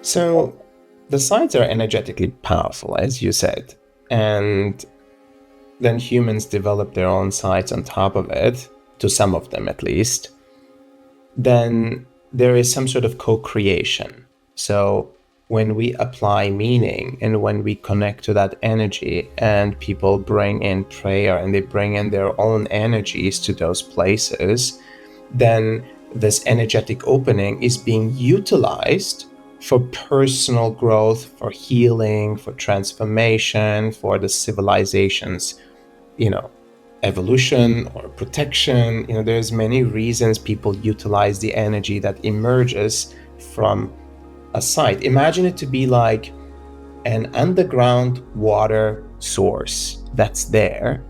So the sites are energetically powerful, as you said, and then humans develop their own sites on top of it, to some of them at least. Then there is some sort of co-creation. So when we apply meaning and when we connect to that energy and people bring in prayer and they bring in their own energies to those places, then this energetic opening is being utilized for personal growth, for healing, for transformation, for the civilization's, evolution or protection. There's many reasons people utilize the energy that emerges from a site. Imagine it to be like an underground water source that's there.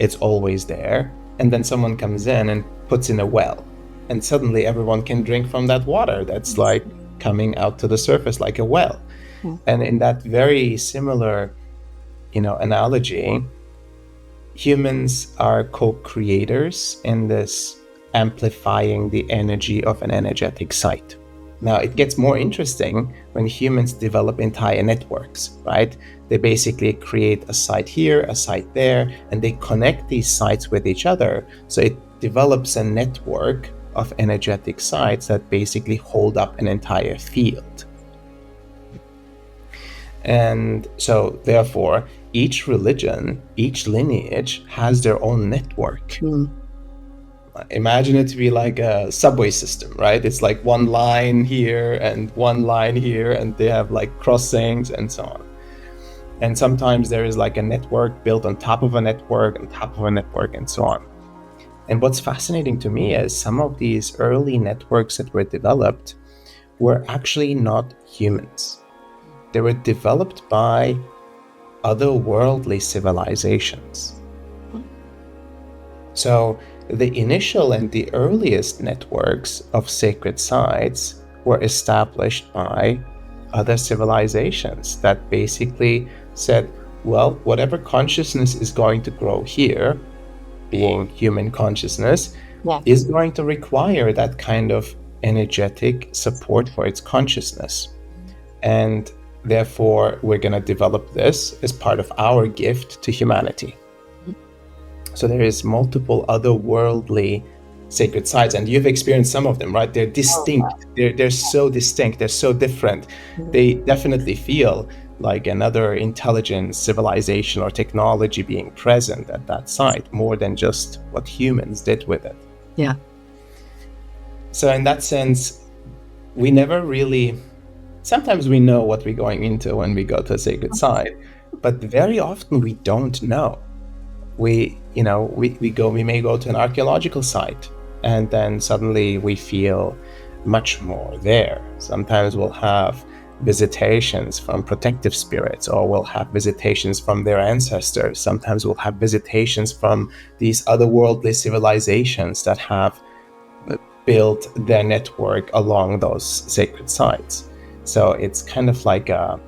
It's always there. And then someone comes in and puts in a well. And suddenly everyone can drink from that water that's like coming out to the surface like a well. And in that very similar, analogy, humans are co-creators in this amplifying the energy of an energetic site. Now, it gets more interesting when humans develop entire networks, right? They basically create a site here, a site there, and they connect these sites with each other. So it develops a network of energetic sites that basically hold up an entire field. And so, therefore, each religion, each lineage has their own network. Imagine it to be like a subway system, right? It's like one line here and one line here, and they have like crossings and so on. And sometimes there is like a network built on top of a network, on top of a network, and so on. And what's fascinating to me is some of these early networks that were developed were actually not humans. They were developed by otherworldly civilizations. So the initial and the earliest networks of sacred sites were established by other civilizations that basically said, well, whatever consciousness is going to grow here, being human consciousness, is going to require that kind of energetic support for its consciousness. And therefore, we're going to develop this as part of our gift to humanity. So there is multiple otherworldly sacred sites, and you've experienced some of them, right? They're distinct. They're so distinct. They're so different. They definitely feel like another intelligent civilization or technology being present at that site, more than just what humans did with it. Yeah. So in that sense, we never really... Sometimes we know what we're going into when we go to a sacred site, but very often we don't know. We may go to an archaeological site, and then suddenly we feel much more there. Sometimes we'll have visitations from protective spirits, or we'll have visitations from their ancestors. Sometimes we'll have visitations from these otherworldly civilizations that have built their network along those sacred sites. So it's kind of like a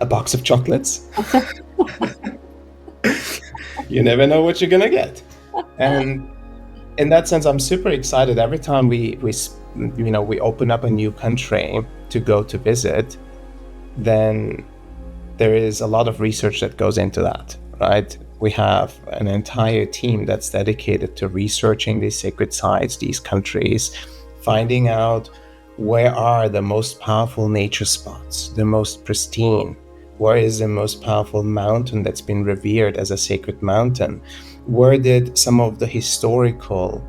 box of chocolates. You never know what you're gonna get. And in that sense, I'm super excited every time we open up a new country to go to visit. Then there is a lot of research that goes into that, right? We have an entire team that's dedicated to researching these sacred sites, these countries, finding out where are the most powerful nature spots, the most pristine. Where is the most powerful mountain that's been revered as a sacred mountain? Where did some of the historical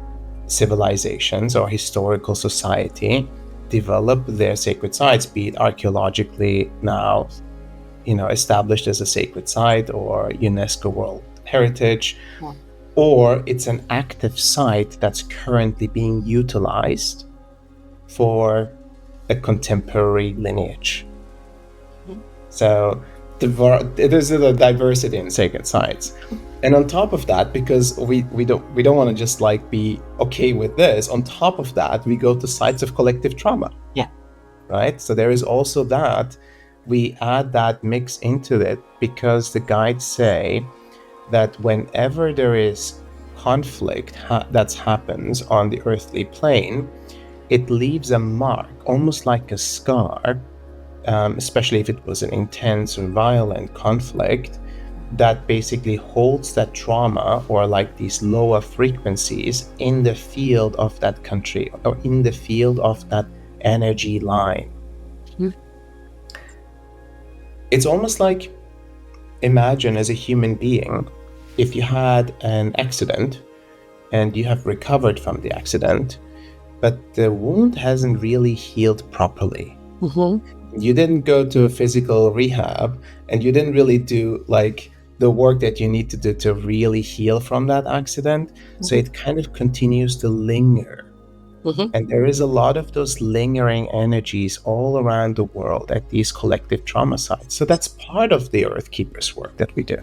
civilizations or historical society develop their sacred sites, be it archaeologically now, established as a sacred site or UNESCO World Heritage, or it's an active site that's currently being utilized for a contemporary lineage. So there's a diversity in sacred sites. And on top of that, because we don't want to just like be okay with this, on top of that, we go to sites of collective trauma. Yeah. Right? So there is also that. We add that mix into it because the guides say that whenever there is conflict that happens on the earthly plane, it leaves a mark, almost like a scar, especially if it was an intense or violent conflict, that basically holds that trauma or like these lower frequencies in the field of that country or in the field of that energy line. It's almost like, imagine as a human being, if you had an accident and you have recovered from the accident, but the wound hasn't really healed properly. You didn't go to a physical rehab and you didn't really do like the work that you need to do to really heal from that accident. So it kind of continues to linger. And there is a lot of those lingering energies all around the world at these collective trauma sites. So that's part of the Earth Keepers work that we do.